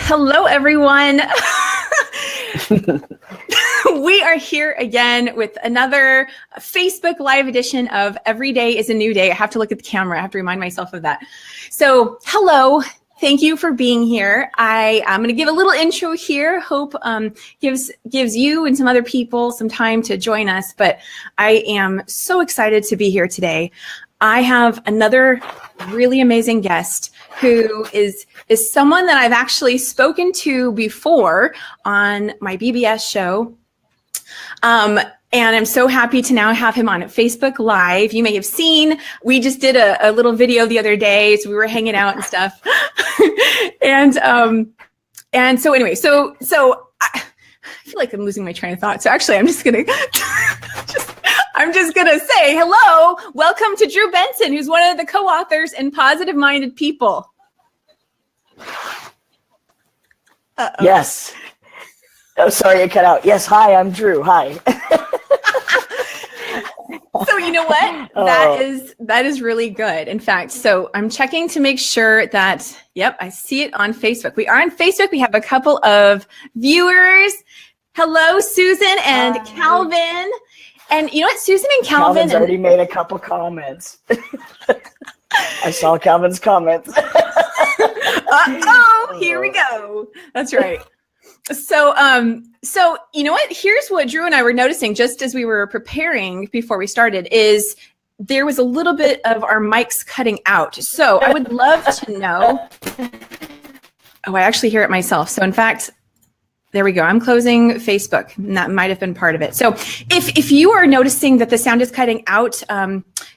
Hello, everyone. We are here again with another Facebook Live edition of Every Day is a New Day. I have to look at the camera. I have to remind myself of that. So, hello. Thank you for being here. I'm going to give a little intro here. Hope gives you and some other people some time to join us. But I am so excited to be here today. I have another really amazing guest who is someone that I've actually spoken to before on my BBS show. And I'm so happy to now have him on Facebook Live. You may have seen, we just did a little video the other day, so we were hanging out and stuff. and so anyway, so I feel like I'm losing my train of thought. So actually, I'm just gonna say hello, welcome to Drew Bensen, who's one of the co-authors in Positive Minded People. Uh-oh. Yes. Oh, sorry, it cut out. Yes, hi, I'm Drew. Hi. So you know what? That is really good. In fact, so I'm checking to make sure that, yep, I see it on Facebook. We are on Facebook. We have a couple of viewers. Hello, Susan and Hi. Calvin. And you know what? Susan and Calvin's already made a couple comments. I saw Calvin's comments. Uh-oh, here we go. That's right. So you know what? Here's what Drew and I were noticing just as we were preparing before we started is there was a little bit of our mics cutting out. So I would love to know. Oh, I actually hear it myself. So in fact, there we go. I'm closing Facebook, and that might have been part of it. So if you are noticing that the sound is cutting out,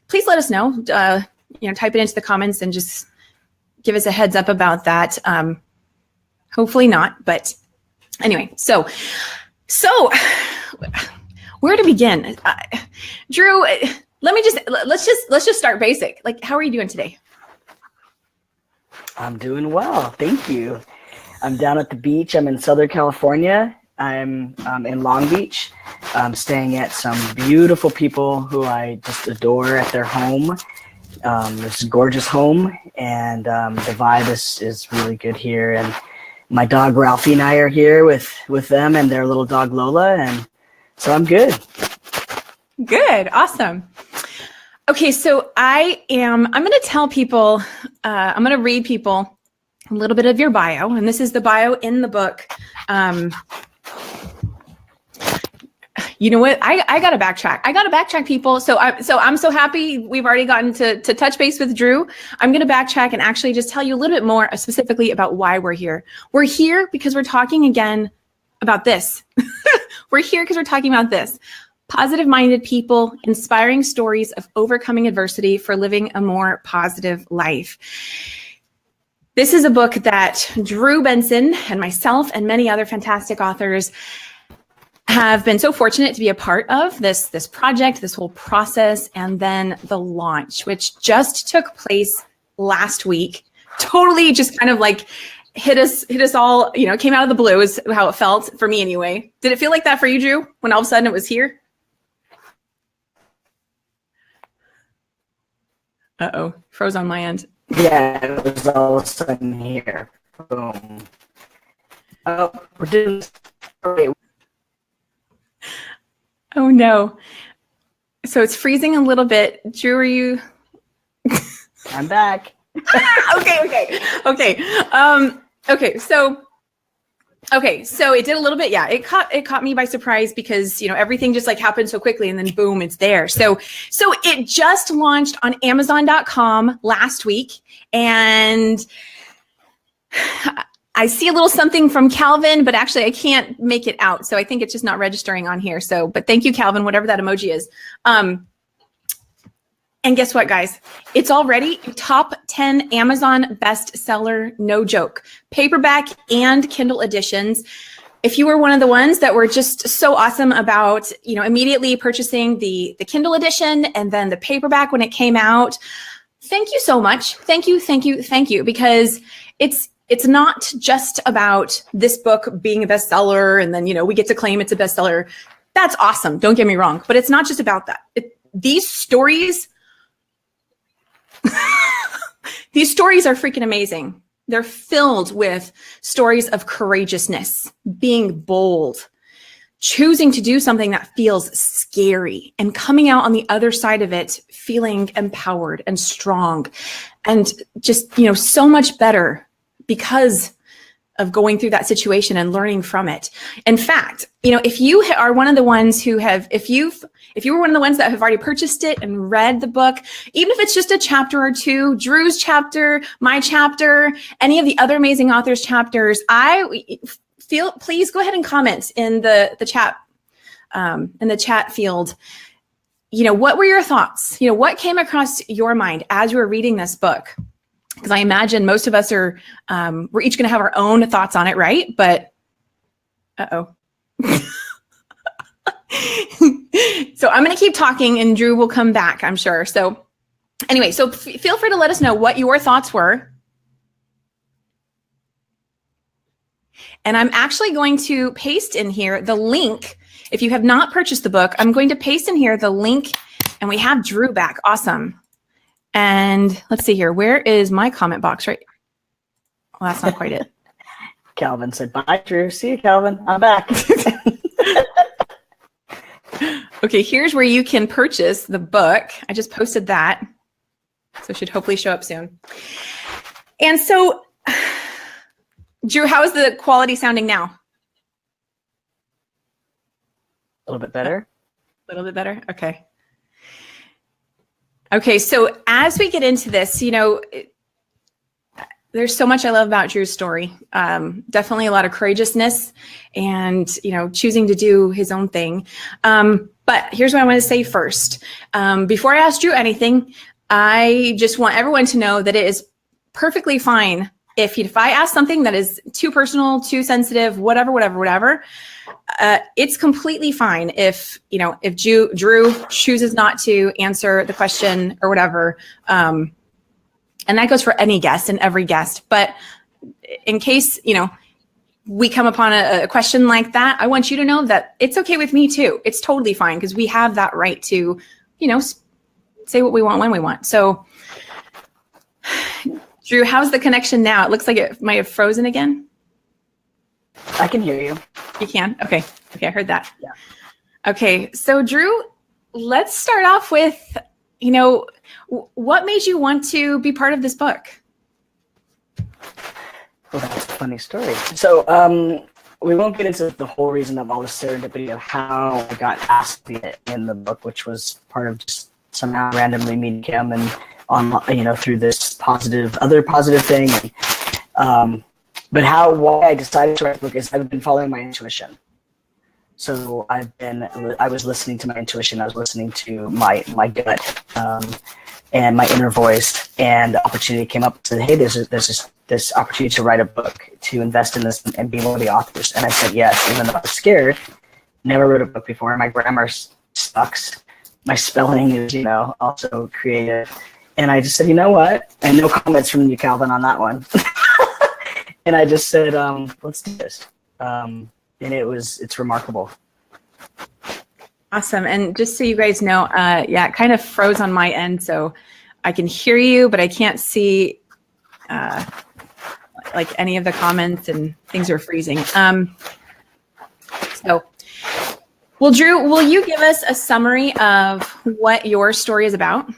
please let us know. Type it into the comments and just give us a heads up about that. Hopefully not, but anyway, so where to begin? Drew, let's just start basic. Like, how are you doing today? I'm doing well, thank you. I'm down at the beach. I'm in Southern California. I'm in Long Beach. I'm staying at some beautiful people who I just adore at their home. This gorgeous home, and the vibe is really good here. And my dog Ralphie and I are here with them and their little dog Lola, and so I'm good. Good, awesome. Okay, so I'm going to tell people, I'm going to read people a little bit of your bio, and this is the bio in the book. You know what? I got to backtrack. People. So I'm so happy we've already gotten to touch base with Drew. I'm going to backtrack and actually just tell you a little bit more specifically about why we're here. We're here because we're talking again about this. We're here because we're talking about this. Positive-minded people, inspiring stories of overcoming adversity for living a more positive life. This is a book that Drew Bensen and myself and many other fantastic authors have been so fortunate to be a part of this project, this whole process, and then the launch, which just took place last week. Totally just kind of like hit us all, came out of the blue is how it felt for me anyway. Did it feel like that for you, Drew, when all of a sudden it was here? Uh-oh, froze on my end. Yeah, it was all of a sudden here. Boom. Oh, we're doing great. Oh no. So it's freezing a little bit. Drew, are you? I'm back. Okay. So it did a little bit. Yeah, it caught me by surprise because, everything just like happened so quickly and then boom, it's there. So it just launched on Amazon.com last week, and I see a little something from Calvin, but actually I can't make it out. So I think it's just not registering on here. But thank you, Calvin, whatever that emoji is. And guess what, guys? It's already top 10 Amazon bestseller, no joke. Paperback and Kindle editions. If you were one of the ones that were just so awesome about, immediately purchasing the Kindle edition and then the paperback when it came out, thank you so much. Thank you. Because it's not just about this book being a bestseller and then, we get to claim it's a bestseller. That's awesome. Don't get me wrong. But it's not just about that. These stories are freaking amazing. They're filled with stories of courageousness, being bold, choosing to do something that feels scary, and coming out on the other side of it feeling empowered and strong and just, so much better because of going through that situation and learning from it. In fact, if you are one of the ones who have, if you were one of the ones that have already purchased it and read the book, even if it's just a chapter or two, Drew's chapter, my chapter, any of the other amazing authors' chapters, please go ahead and comment in the chat field. What were your thoughts? What came across your mind as you were reading this book? Because I imagine most of us we're each going to have our own thoughts on it, right? But, uh-oh. So I'm going to keep talking and Drew will come back, I'm sure. So anyway, so feel free to let us know what your thoughts were. And I'm actually going to paste in here the link. If you have not purchased the book, I'm going to paste in here the link, and we have Drew back. Awesome. And let's see here. Where is my comment box? Right. Well, that's not quite it. Calvin said, bye, Drew. See you, Calvin. I'm back. Okay, here's where you can purchase the book. I just posted that. So it should hopefully show up soon. And so, Drew, how is the quality sounding now? A little bit better. A little bit better? Okay. Okay, so as we get into this, there's so much I love about Drew's story. Definitely a lot of courageousness and, choosing to do his own thing. But here's what I want to say first. Before I ask Drew anything, I just want everyone to know that it is perfectly fine if I ask something that is too personal, too sensitive, whatever, it's completely fine if Drew chooses not to answer the question or whatever. And that goes for any guest and every guest. But in case, we come upon a question like that, I want you to know that it's okay with me too. It's totally fine because we have that right to, say what we want when we want. So, Drew, how's the connection now? It looks like it might have frozen again. I can hear you. You can? Okay, I heard that. Yeah. Okay, so Drew, let's start off with, what made you want to be part of this book? Well, that's a funny story. So we won't get into the whole reason of all the serendipity of how I got asked to be in the book, which was part of just somehow randomly meeting him and through this other positive thing. But why I decided to write the book is I've been following my intuition. So I was listening to my intuition. I was listening to my gut and my inner voice, and the opportunity came up and said, hey, there's this opportunity to write a book, to invest in this and be one of the authors. And I said yes, even though I was scared. Never wrote a book before. My grammar sucks. My spelling is, also creative. And I just said, you know what? And no comments from you, Calvin, on that one. And I just said, let's do this. And it's remarkable. Awesome. And just so you guys know, it kind of froze on my end, so I can hear you, but I can't see like any of the comments, and things are freezing. Well, Drew, will you give us a summary of what your story is about?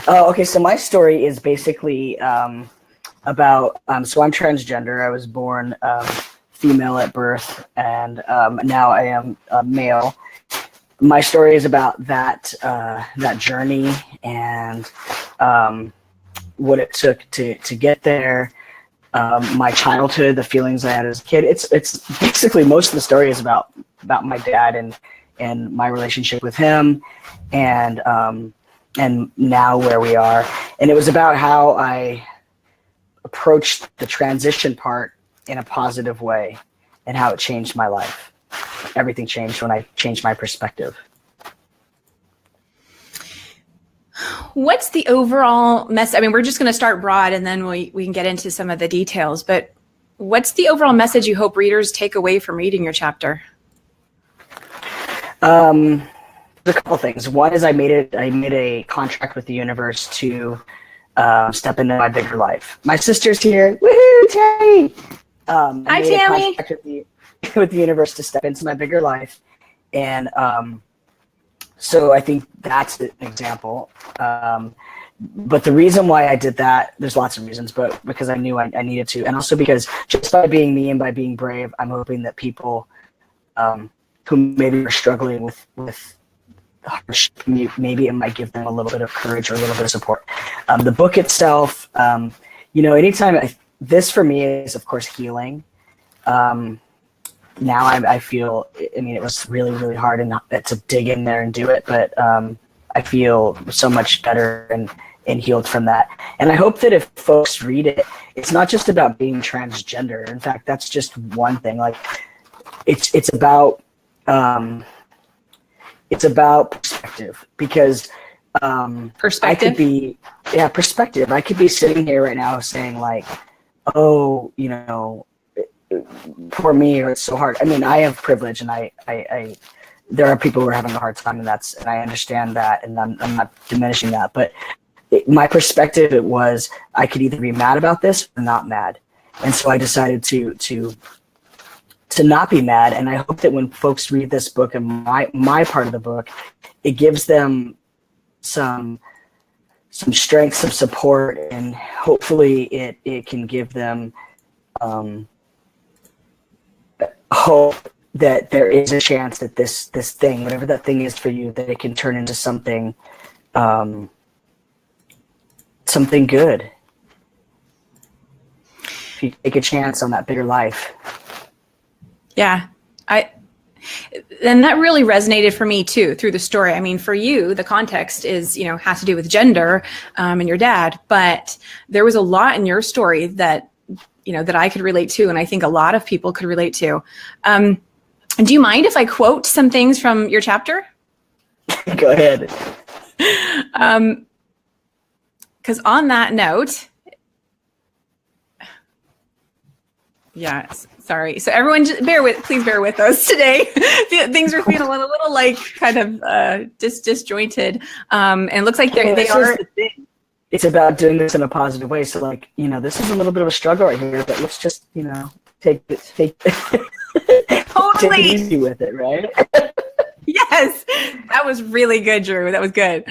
Okay, so my story is basically about, so I'm transgender. I was born female at birth, and now I am male. My story is about that journey and what it took to get there. My childhood, the feelings I had as a kid. It's basically, most of the story is about my dad and my relationship with him, and now where we are. And it was about how I approached the transition part in a positive way and how it changed my life. Everything changed when I changed my perspective. What's the overall message? I mean, we're just going to start broad and then we can get into some of the details, but what's the overall message you hope readers take away from reading your chapter? There's a couple things. One is I made a contract with the universe to step into my bigger life. My sister's here. Woohoo, Tammy! Hi, Tammy. With the universe to step into my bigger life. And so I think that's an example. But the reason why I did that, there's lots of reasons, but because I knew I needed to. And also because just by being me and by being brave, I'm hoping that people who maybe are struggling with hardship, maybe it might give them a little bit of courage or a little bit of support. The book itself, anytime this for me is, of course, healing. Now I feel, it was really, really hard to dig in there and do it, but I feel so much better and healed from that. And I hope that if folks read it, it's not just about being transgender. In fact, that's just one thing. Like, it's about perspective, because perspective. Perspective. I could be sitting here right now saying like, oh, poor me, or it's so hard. I have privilege, and I there are people who are having a hard time, and I understand that, and I'm not diminishing that. But my perspective was I could either be mad about this or not mad, and so I decided to not be mad. And I hope that when folks read this book and my part of the book, it gives them some strength, some support, and hopefully it can give them hope that there is a chance that this thing, whatever that thing is for you, that it can turn into something something good. If you take a chance on that bigger life. Yeah, and that really resonated for me too through the story. For you, the context is, has to do with gender and your dad, but there was a lot in your story that, that I could relate to, and I think a lot of people could relate to. Do you mind if I quote some things from your chapter? Go ahead. Because on that note, sorry. So everyone, just please bear with us today. Things are feeling a little like kind of disjointed, and it looks like they are. It's about doing this in a positive way. So this is a little bit of a struggle right here, but let's just take Totally. Take it easy with it, right? Yes, that was really good, Drew. That was good.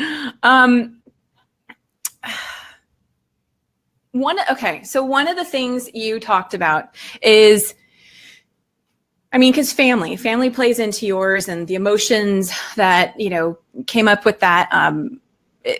So one of the things you talked about is, because family plays into yours, and the emotions that, came up with that.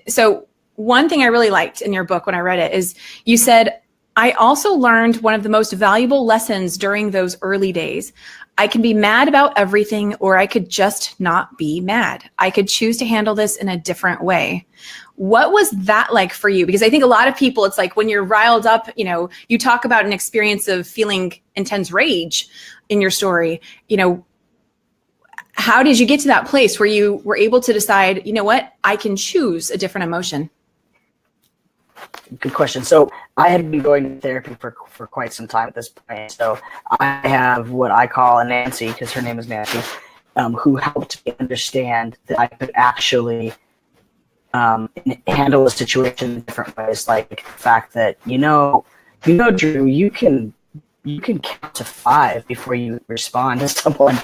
So one thing I really liked in your book when I read it is you said, I also learned one of the most valuable lessons during those early days. I can be mad about everything, or I could just not be mad. I could choose to handle this in a different way. What was that like for you? Because I think a lot of people, it's like when you're riled up, you talk about an experience of feeling intense rage in your story. How did you get to that place where you were able to decide, what, I can choose a different emotion? Good question. So I had been going to therapy for quite some time at this point. So I have what I call a Nancy, because her name is Nancy, who helped me understand that I could actually handle a situation in different ways. Like the fact that, Drew, you can count to 5 before you respond to someone.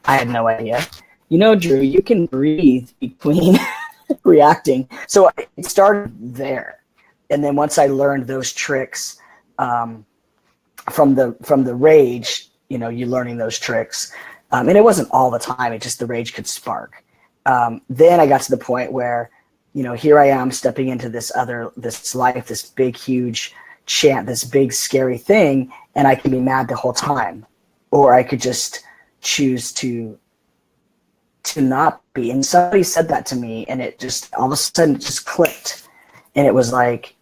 I had no idea. Drew, you can breathe between reacting. So it started there. And then once I learned those tricks from the rage, you learning those tricks. And it wasn't all the time. It just, the rage could spark. Then I got to the point where, here I am stepping into this life, this big, huge this big, scary thing. And I can be mad the whole time, or I could just choose to not be. And somebody said that to me, and it just all of a sudden it just clicked, and it was like,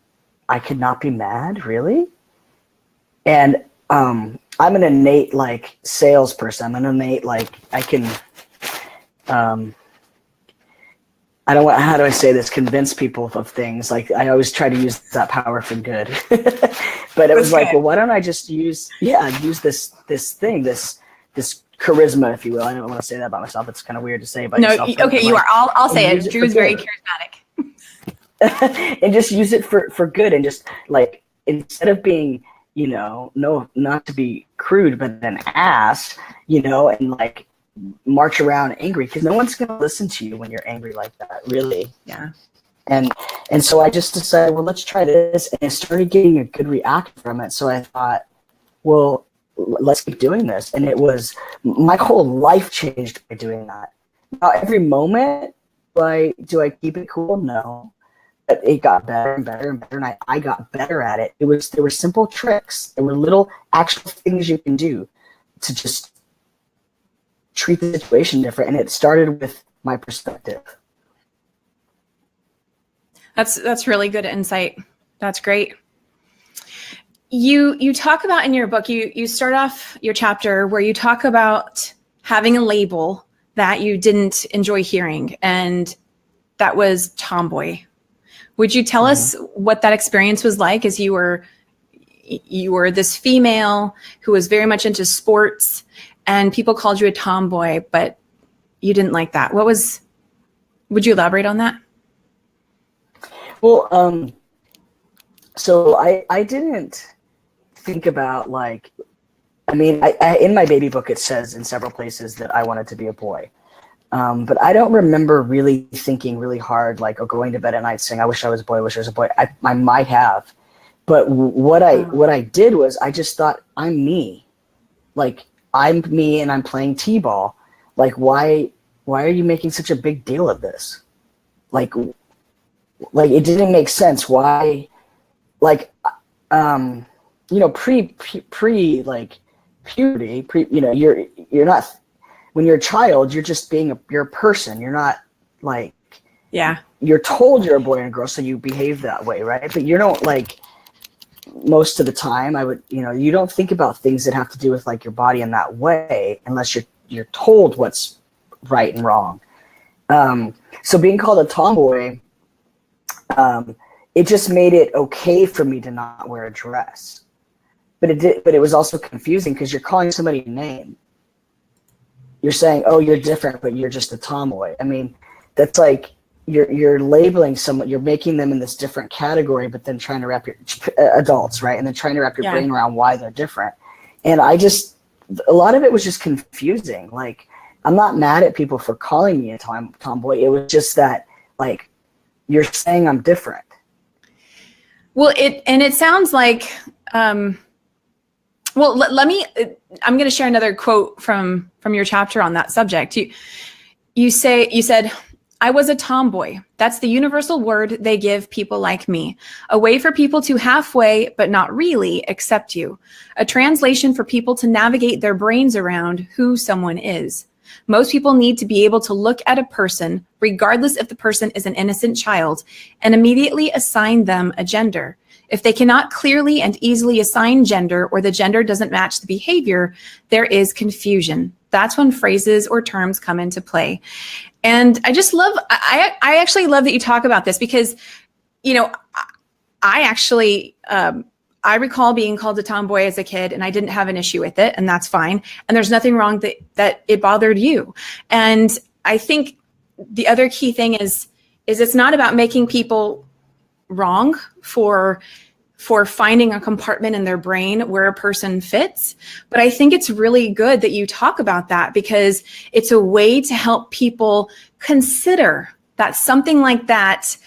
I could not be mad, really? And I'm an innate salesperson. I'm an innate I can I don't want, how do I say this, convince people of things. I always try to use that power for good. But it was like, well, why don't I just use this thing, this charisma, if you will. I don't want to say that about myself. It's kind of weird to say about yourself. No, okay, you are. I'll say it. Drew's very charismatic. and just use it for good, and just like, instead of being, no, not to be crude, but an ass, and like march around angry, because no one's going to listen to you when you're angry like that, really. Yeah. And so I just decided, well, let's try this, and I started getting a good reaction from it. So I thought, well, let's keep doing this. And it was, my whole life changed by doing that. Now, every moment, do I keep it cool? No. But it got better and better and better, and I got better at it. There were simple tricks. There were little actual things you can do to just treat the situation different. And it started with my perspective. That's really good insight. That's great. You talk about in your book, you start off your chapter where you talk about having a label that you didn't enjoy hearing, and that was tomboy. Would you tell us what that experience was like, as you were this female who was very much into sports, and people called you a tomboy, but you didn't like that? Would you elaborate on that? Well, so I didn't think about, like, I mean, I in my baby book, it says in several places that I wanted to be a boy. But I don't remember really thinking really hard, like, or going to bed at night saying, I wish I was a boy, I wish I was a boy. I might have. But what I did was, I just thought, I'm me. Like, I'm me, and I'm playing t-ball. Like, why are you making such a big deal of this? Like it didn't make sense. Why, like, pre like puberty, you're not, when you're a child, you're just you're a person. You're not, like, yeah, you're told you're a boy and a girl, so you behave that way, right? But you don't, like, most of the time, you don't think about things that have to do with, like, your body in that way unless you're told what's right and wrong. So being called a tomboy, it just made it okay for me to not wear a dress. But it was also confusing, because you're calling somebody a name. You're saying, oh, you're different, but you're just a tomboy. I mean, that's like, you're labeling someone, you're making them in this different category, but then trying to wrap your adults, right? And then trying to wrap your brain around why they're different. And a lot of it was just confusing. Like, I'm not mad at people for calling me a tomboy. It was just that, like, you're saying I'm different. Well, it sounds like, I'm going to share another quote from your chapter on that subject. You said, I was a tomboy. That's the universal word they give people like me. A way for people to halfway, but not really, accept you. A translation for people to navigate their brains around who someone is. Most people need to be able to look at a person, regardless if the person is an innocent child, and immediately assign them a gender. If they cannot clearly and easily assign gender, or the gender doesn't match the behavior, there is confusion. That's when phrases or terms come into play. And I actually love that you talk about this, because, I actually, I recall being called a tomboy as a kid, and I didn't have an issue with it, and that's fine. And there's nothing wrong that it bothered you. And I think the other key thing is it's not about making people wrong for finding a compartment in their brain where a person fits. But I think it's really good that you talk about that, because it's a way to help people consider that something like that,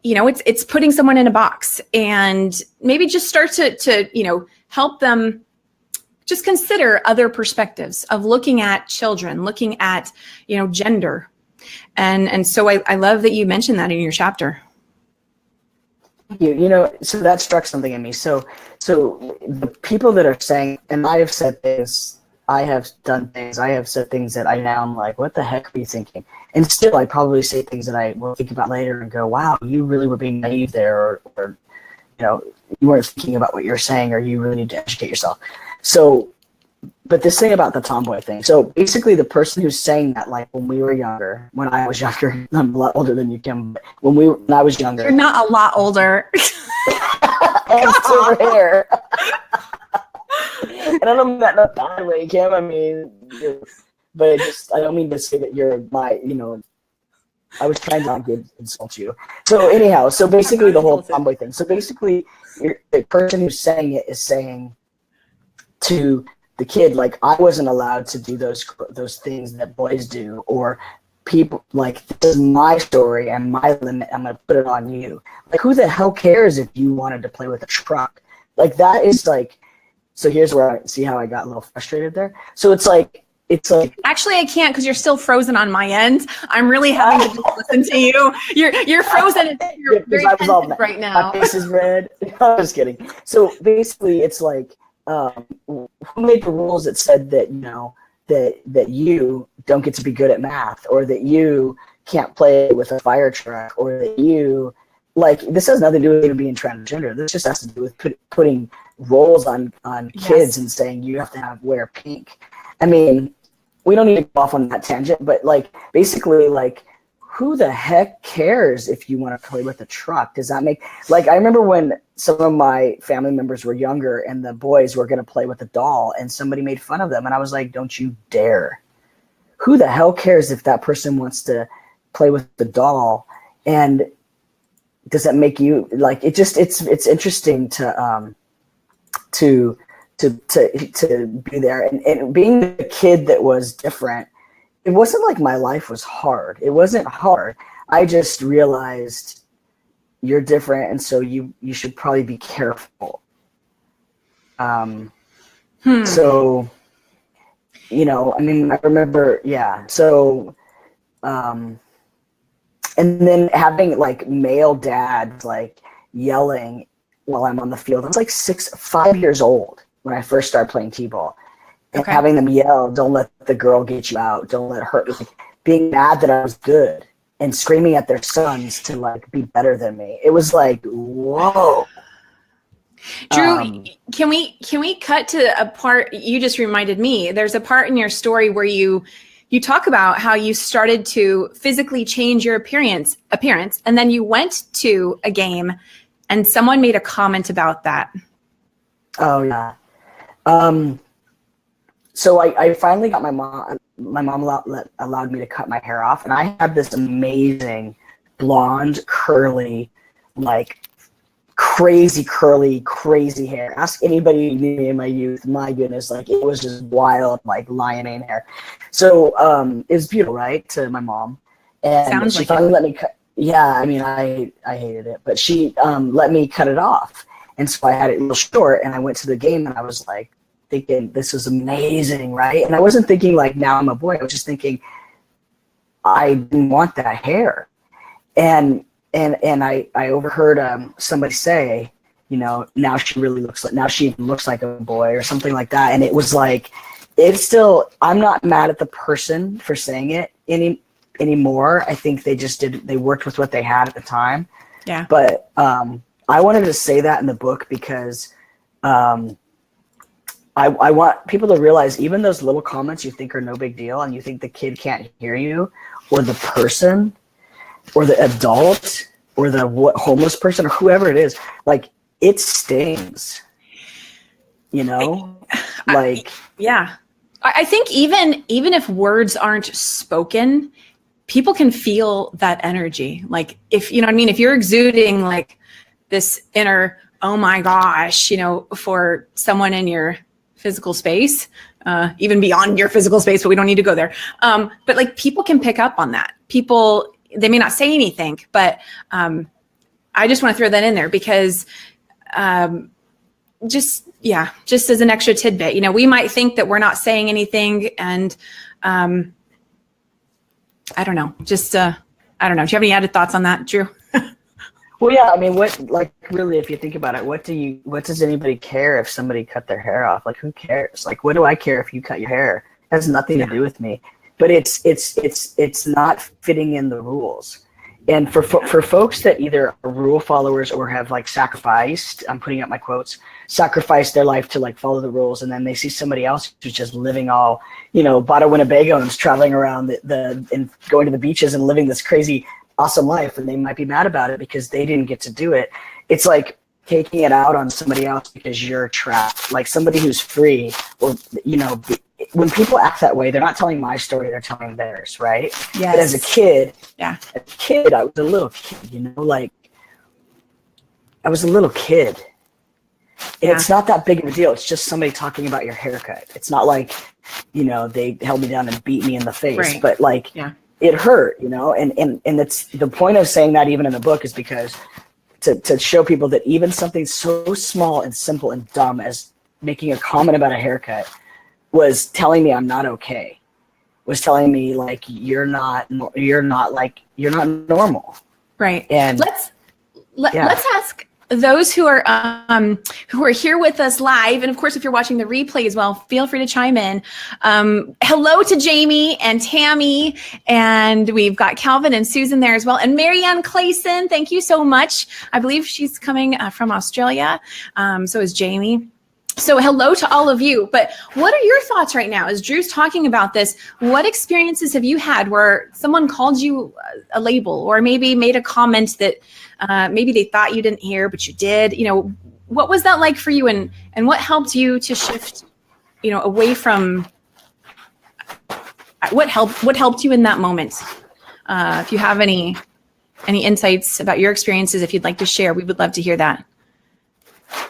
it's putting someone in a box, and maybe just start to help them just consider other perspectives of looking at children, looking at, gender. And so I love that you mentioned that in your chapter. So that struck something in me. So the people that are saying, and I have said things, I have done things, I have said things that I now am like, what the heck are you thinking? And still, I probably say things that I will think about later and go, wow, you really were being naive there, or you weren't thinking about what you're saying, or you really need to educate yourself. So, but this thing about the tomboy thing. So basically, the person who's saying that, like, when we were younger, when I was younger, I'm a lot older than you, Kim, but when I was younger. You're not a lot older. I have silver hair. And I don't mean that in a bad way, Kim. I mean, but I don't mean to say that you're my, I was trying to not insult you. So anyhow, so basically the whole tomboy thing. So basically, the person who's saying it is saying to the kid, like, I wasn't allowed to do those things that boys do, or people, like, this is my story and my limit. I'm gonna put it on you. Like, who the hell cares if you wanted to play with a truck? Like, that is like. So here's where I see how I got a little frustrated there. So it's like. Actually, I can't because you're still frozen on my end. I'm really having to just listen to you. You're frozen. You're very tense right now. My face is red. I'm just kidding. So basically, it's like, who made the rules that said that, you know, that you don't get to be good at math, or that you can't play with a fire truck, or that you, like, this has nothing to do with even being transgender. This just has to do with putting roles on kids and saying you have to wear pink. I mean, we don't need to go off on that tangent, but, like, basically, like, who the heck cares if you want to play with a truck? Does that make, like, I remember when some of my family members were younger and the boys were going to play with a doll and somebody made fun of them, and I was like, don't you dare. Who the hell cares if that person wants to play with the doll? And does that make you, like, it's interesting to be there, and being the kid that was different. It wasn't like my life was hard. It wasn't hard. I just realized you're different, and so you should probably be careful. So, you know, I mean, I remember, yeah. So, and then having, like, male dads, like, yelling while I'm on the field. I was like 5 years old when I first started playing t-ball, and having them yell, "Don't let the girl get you out. Don't let her," like, being mad that I was good and screaming at their sons to, like, be better than me. It was like, whoa. Drew, can we cut to a part you just reminded me? There's a part in your story where you talk about how you started to physically change your appearance, and then you went to a game and someone made a comment about that. Oh yeah. So I finally got my mom allowed me to cut my hair off, and I had this amazing blonde, curly, like, crazy curly, crazy hair. Ask anybody who knew me in my youth. My goodness, like, it was just wild, like, lion mane hair. So it was beautiful, right, to my mom, and Sounds she like finally it. let me cut. Yeah, I mean, I hated it, but she let me cut it off, and so I had it real short, and I went to the game, and I was like, thinking, this is amazing, right? And I wasn't thinking, like, now I'm a boy. I was just thinking, I didn't want that hair. And I overheard somebody say, you know, now she even looks like a boy, or something like that. And it was like, I'm not mad at the person for saying it anymore. I think they worked with what they had at the time. Yeah. But I wanted to say that in the book because I want people to realize, even those little comments you think are no big deal, and you think the kid can't hear you, or the person, or the adult, or the homeless person, or whoever it is, like, it stings. You know, like, yeah. I think even if words aren't spoken, people can feel that energy. Like, if you know what I mean, if you're exuding, like, this inner, oh my gosh, you know, for someone in your physical space, even beyond your physical space, but we don't need to go there. But, like, people can pick up on that. People, they may not say anything, but I just want to throw that in there because just as an extra tidbit, you know, we might think that we're not saying anything, and I don't know, I don't know. Do you have any added thoughts on that, Drew? Well, yeah, I mean, really, if you think about it, what does anybody care if somebody cut their hair off? Like, who cares? Like, what do I care if you cut your hair? It has nothing to do with me. But it's not fitting in the rules. And for folks that either are rule followers or have, like, sacrificed, I'm putting up my quotes, sacrificed their life to, like, follow the rules, and then they see somebody else who's just living all, you know, bought a Winnebago and is traveling around and going to the beaches and living this crazy awesome life, and they might be mad about it because they didn't get to do it. It's like taking it out on somebody else because you're trapped. Like, somebody who's free, or, you know, when people act that way, they're not telling my story, they're telling theirs, right? Yes. But as a kid, yeah, I was a little kid, you know, like I was a little kid. And it's not that big of a deal. It's just somebody talking about your haircut. It's not like, you know, they held me down and beat me in the face, right. but like it hurt, you know, and it's the point of saying that even in the book is because to show people that even something so small and simple and dumb as making a comment about a haircut was telling me I'm not okay, was telling me like you're not normal. Right. And let's ask those who are here with us live, and of course, if you're watching the replay as well, feel free to chime in. Hello to Jamie and Tammy, and we've got Calvin and Susan there as well, and Marianne Clayson. Thank you so much. I believe she's coming from Australia. So is Jamie. So hello to all of you. But what are your thoughts right now as Drew's talking about this? What experiences have you had where someone called you a label, or maybe made a comment that maybe they thought you didn't hear, but you did? You know, what was that like for you, and what helped you to shift, you know, away from what helped you in that moment? If you have any insights about your experiences, if you'd like to share, we would love to hear that.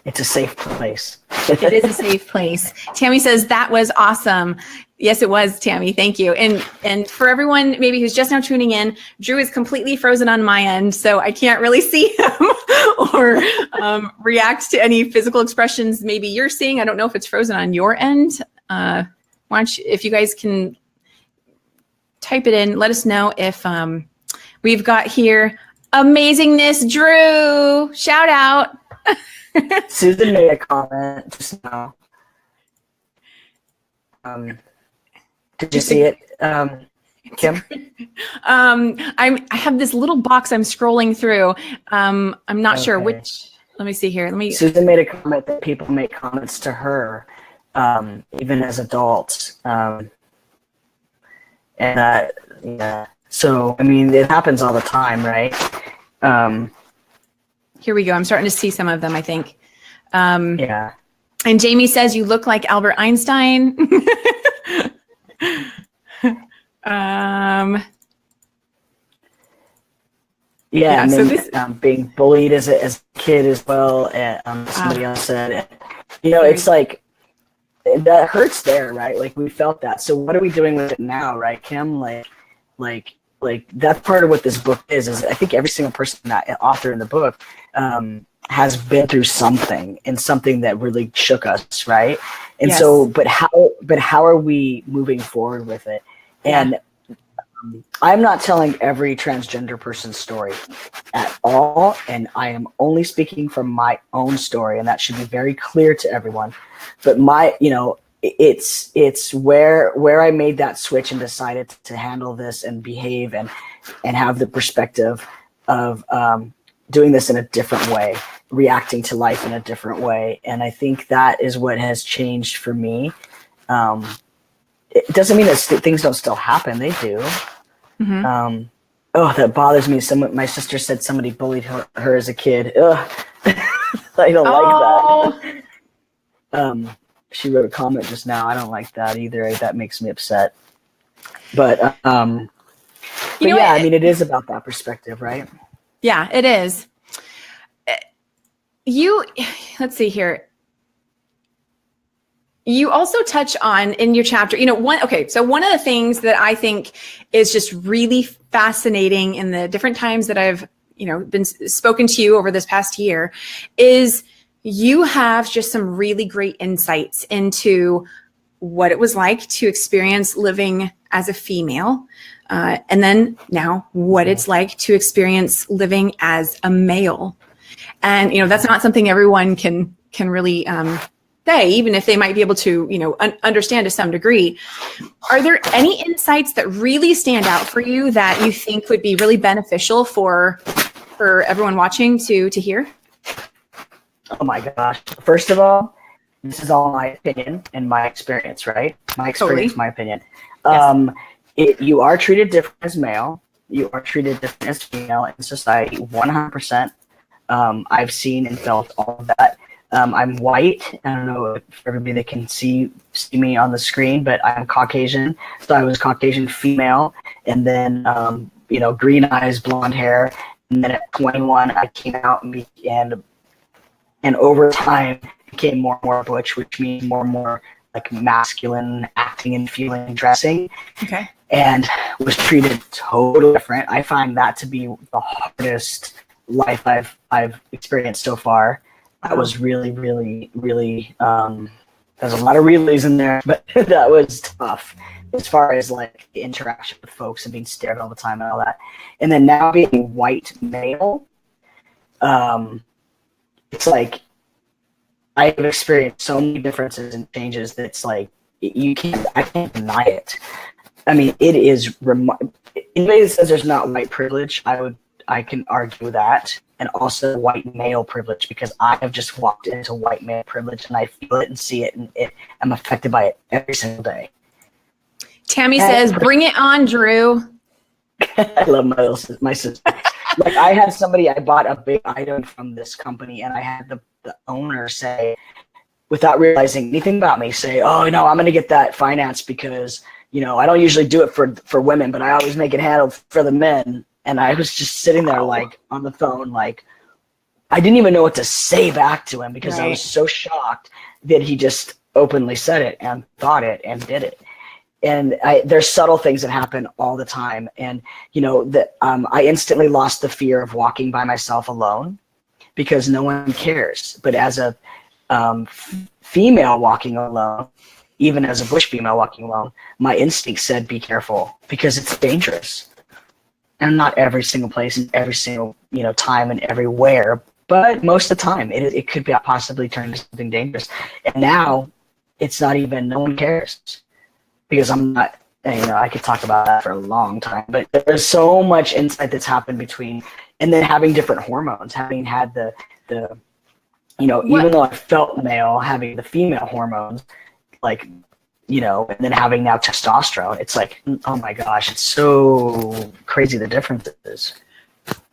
It's a safe place. It is a safe place. Tammy says that was awesome. Yes, it was, Tammy. Thank you. And for everyone maybe who's just now tuning in, Drew is completely frozen on my end, so I can't really see him or react to any physical expressions maybe you're seeing. I don't know if it's frozen on your end. If you guys can type it in, let us know if we've got here amazingness, Drew. Shout out. Susan made a comment just now. Did you see it, Kim? I have this little box I'm scrolling through. I'm not sure which. Let me see here. Susan made a comment that people make comments to her, even as adults, yeah. So I mean, it happens all the time, right? Here we go. I'm starting to see some of them, I think. Yeah. And Jamie says, you look like Albert Einstein. Yeah, and then being bullied as a kid as well. Somebody else said, you know, it's like, that hurts there, right? Like, we felt that. So what are we doing with it now, right, Kim? Like that's part of what this book is I think every single person, that author in the book, has been through something, and something that really shook us, right? And so, but how are we moving forward with it? And I'm not telling every transgender person's story at all, and I am only speaking from my own story, and that should be very clear to everyone. But it's where I made that switch and decided to handle this and behave and have the perspective of doing this in a different way, reacting to life in a different way. And I think that is what has changed for me. It doesn't mean that things don't still happen. They do. Mm-hmm. That bothers me. My sister said somebody bullied her as a kid. Ugh. I don't like that. She wrote a comment just now. I don't like that either. That makes me upset. But I mean, it is about that perspective, right? Yeah, it is. Let's see here. You also touch on in your chapter, so one of the things that I think is just really fascinating in the different times that I've, been spoken to you over this past year is you have just some really great insights into what it was like to experience living as a female. And then now what it's like to experience living as a male. And, that's not something everyone can really say, even if they might be able to, understand to some degree. Are there any insights that really stand out for you that you think would be really beneficial for everyone watching to hear? Oh my gosh. First of all, this is all my opinion and my experience, right? My experience, my opinion. Yes. You are treated different as male. You are treated different as female in society, 100%. I've seen and felt all of that. I'm white. I don't know if everybody that can see me on the screen, but I'm Caucasian. So I was Caucasian female, and then green eyes, blonde hair, and then at 21 I came out and over time became more and more butch, which means more and more like masculine acting and feeling, dressing. Okay. And was treated totally different. I find that to be the hardest life I've experienced so far. That was really, really, really, there's a lot of reallys in there, but that was tough as far as like the interaction with folks and being stared all the time and all that. And then now being white male, it's like I've experienced so many differences and changes that it's like I can't deny it. I mean, it is anybody that says there's not white privilege, I can argue that, and also white male privilege, because I have just walked into white male privilege and I feel it and see it, and I'm affected by it every single day. Tammy says, "Bring it on, Drew." I love my sister. Like I bought a big item from this company, and I had the owner say, without realizing anything about me, say, "Oh no, I'm going to get that financed because I don't usually do it for women, but I always make it handled for the men." And I was just sitting there like on the phone, like I didn't even know what to say back to him because I was so shocked that he just openly said it and thought it and did it. And there's subtle things that happen all the time. And, I instantly lost the fear of walking by myself alone because no one cares. But as a female walking alone, even as a bush female walking alone, my instinct said, be careful because it's dangerous. And not every single place and every single, time and everywhere, but most of the time it could be possibly turn into something dangerous. And now it's not even, no one cares because I'm not, I could talk about that for a long time, but there's so much insight that's happened between, and then having different hormones, having had the even though I felt male, having the female hormones, like, and then having now testosterone, it's like, oh my gosh, it's so crazy the differences.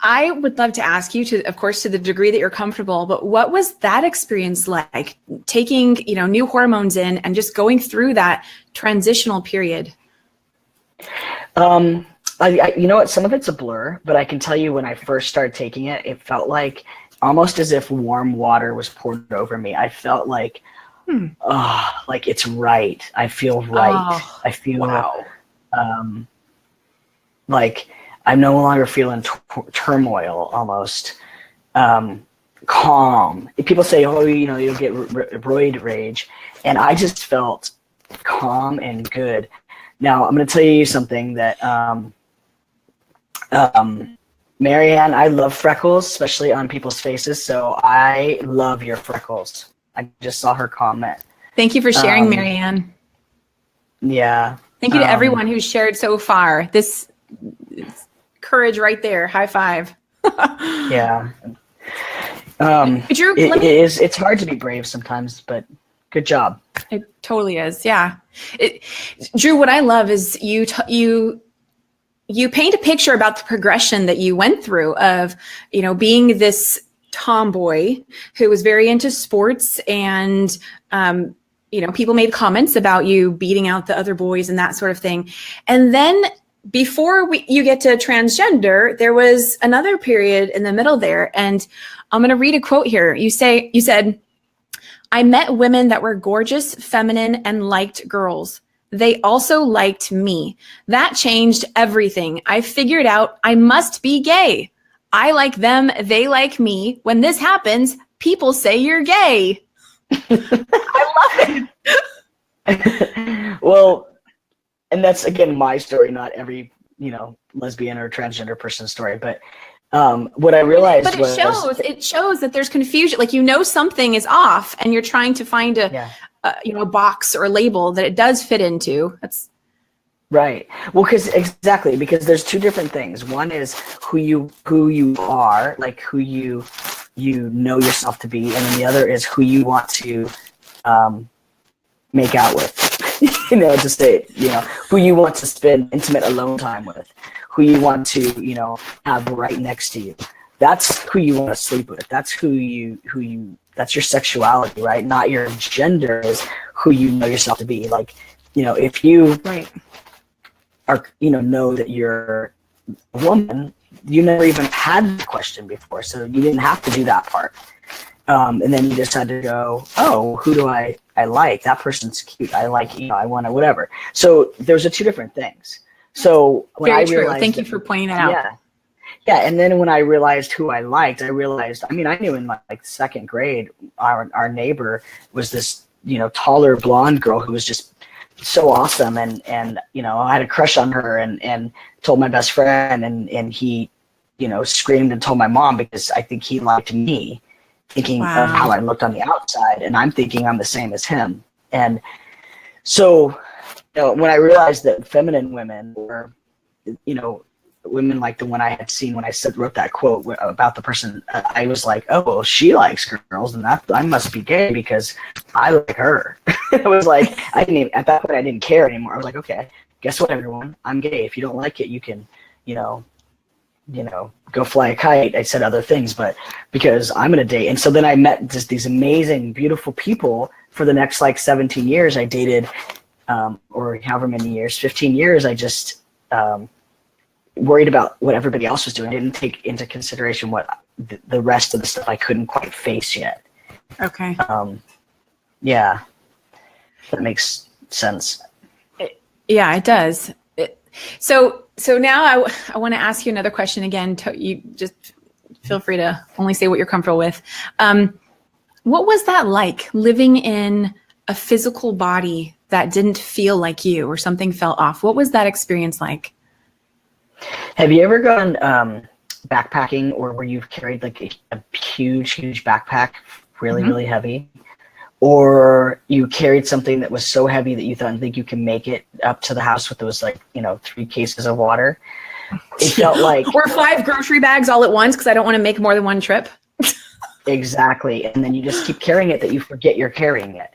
I would love to ask you to the degree that you're comfortable, but what was that experience like taking, new hormones in and just going through that transitional period? Some of it's a blur, but I can tell you when I first started taking it, it felt like almost as if warm water was poured over me. I felt like, like it's right. I feel right. I feel like I'm no longer feeling turmoil, almost calm. People say, you'll get roid rage. And I just felt calm and good. Now, I'm going to tell you something that Marianne, I love freckles, especially on people's faces. So I love your freckles. I just saw her comment. Thank you for sharing, Marianne. Yeah. Thank you to everyone who's shared so far. This courage right there. High five. Yeah. Drew, it's hard to be brave sometimes, but good job. It totally is. Yeah. Drew, what I love is you paint a picture about the progression that you went through of, being this tomboy who was very into sports and, people made comments about you beating out the other boys and that sort of thing. And then before you get to transgender, there was another period in the middle there. And I'm going to read a quote here. You said, "I met women that were gorgeous, feminine, and liked girls. They also liked me. That changed everything. I figured out I must be gay. I like them, they like me. When this happens, people say you're gay." I love it. Well, and that's, again, my story, not every, lesbian or transgender person's story. But what I realized it shows that there's confusion. Like, something is off and you're trying to find a box or a label that it does fit into. That's right. Well, because there's two different things. One is who you are, like who you know yourself to be, and then the other is who you want to make out with. To say, who you want to spend intimate alone time with, who you want to, have right next to you. that's who you want to sleep with. That's that's your sexuality, right? Not your gender is who you know yourself to be. Like, if you are, know that you're a woman, you never even had the question before, so you didn't have to do that part. And then you just had to go, oh, who do I like? That person's cute. I like, I want to whatever. So those are two different things. So when Very I true. realized Thank you for pointing that out. Yeah. And then when I realized who I liked, I knew in like second grade, our neighbor was this, taller blonde girl who was just so awesome. And I had a crush on her and told my best friend and he, screamed and told my mom because I think he liked me, thinking of how I looked on the outside. And I'm thinking I'm the same as him. And so, when I realized that feminine women were, women like the one I had seen when I wrote that quote about the person, I was like, oh, well, she likes girls, and I must be gay because I like her. It was like, at that point, I didn't care anymore. I was like, okay, guess what, everyone? I'm gay. If you don't like it, you can, go fly a kite. I said other things, but because I'm going to date. And so then I met just these amazing, beautiful people for the next like 17 years. I dated, or however many years, 15 years. I just, worried about what everybody else was doing. I didn't take into consideration what the rest of the stuff I couldn't quite face yet. Okay. Yeah, that makes sense. Yeah, it does. So now I want to ask you another question again. You just feel free to only say what you're comfortable with. What was that like, living in a physical body that didn't feel like you or something felt off? What was that experience like? Have you ever gone backpacking or where you've carried like a huge backpack, really heavy, or you carried something that was so heavy that you think you can make it up to the house with those 3 cases of water? It felt like or 5 grocery bags all at once because I don't want to make more than one trip. Exactly. And then you just keep carrying it that you forget you're carrying it.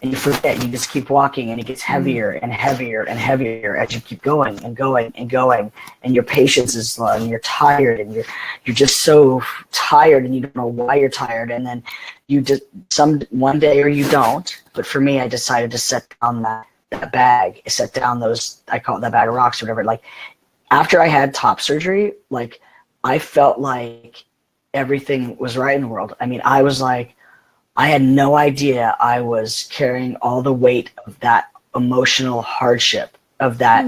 And you forget, you just keep walking and it gets heavier and heavier and heavier as you keep going and going and going, and your patience is low and you're tired and you're just so tired and you don't know why you're tired, and then you just one day or you don't. But for me, I decided to set down that bag, set down those, I call it that bag of rocks or whatever. Like after I had top surgery, like I felt like everything was right in the world. I mean, I was like, I had no idea I was carrying all the weight of that emotional hardship, of that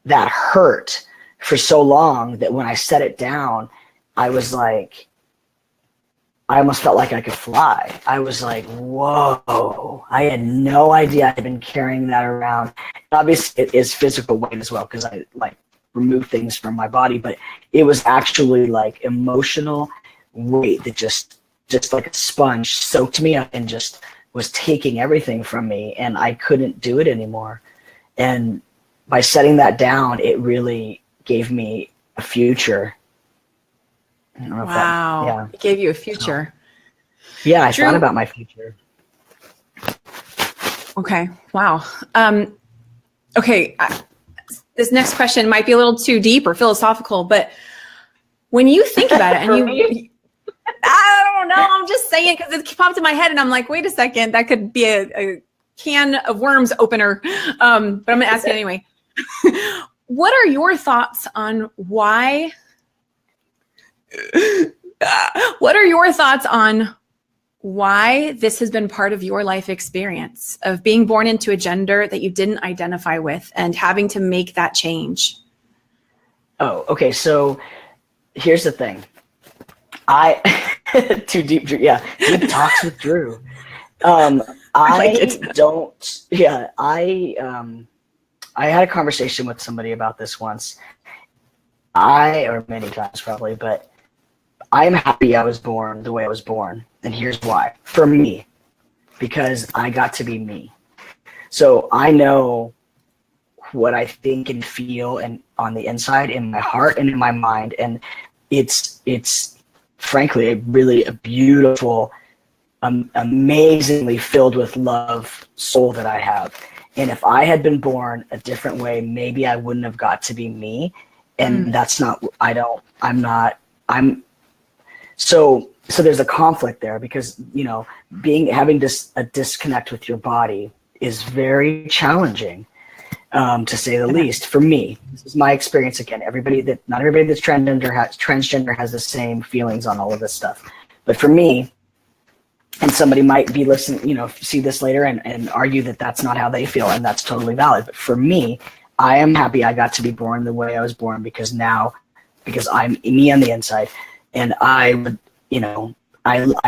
hurt for so long, that when I set it down, I was like, I almost felt like I could fly. I was like, whoa, I had no idea I had been carrying that around. Obviously, it is physical weight as well because I remove things from my body, but it was actually like emotional weight that just like a sponge soaked me up and just was taking everything from me, and I couldn't do it anymore. And by setting that down, it really gave me a future. I don't know Wow. It gave you a future. Yeah, I thought about my future. Okay. Wow. Okay. This next question might be a little too deep or philosophical, but when you think about it, and I don't know, I'm just saying because it popped in my head and I'm like, wait a second, that could be a can of worms opener. But I'm going to ask you anyway. What are your thoughts on why? What are your thoughts on why this has been part of your life experience of being born into a gender that you didn't identify with and having to make that change? Oh, okay. So here's the thing. Too deep. Yeah. Deep talks with Drew. I had a conversation with somebody about this once. Or many times probably, but I am happy I was born the way I was born. And here's why. For me, because I got to be me. So I know what I think and feel and on the inside, in my heart and in my mind. And it's frankly a beautiful, amazingly filled with love soul that I have. And if I had been born a different way, maybe I wouldn't have got to be me. And that's not, So there's a conflict there because, having a disconnect with your body is very challenging, to say the least. For me, this is my experience. Again, not everybody that's transgender has the same feelings on all of this stuff. But for me, and somebody might be listening, see this later and argue that that's not how they feel, and that's totally valid. But for me, I am happy I got to be born the way I was born because I'm me on the inside, and I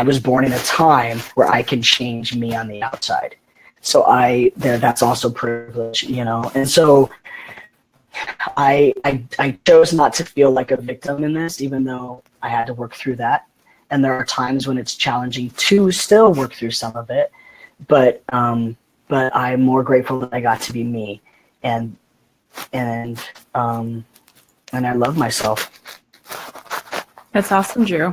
was born in a time where I can change me on the outside. So that's also privilege, and so I chose not to feel like a victim in this, even though I had to work through that. And there are times when it's challenging to still work through some of it, but I'm more grateful that I got to be me, and I love myself. That's awesome, Drew.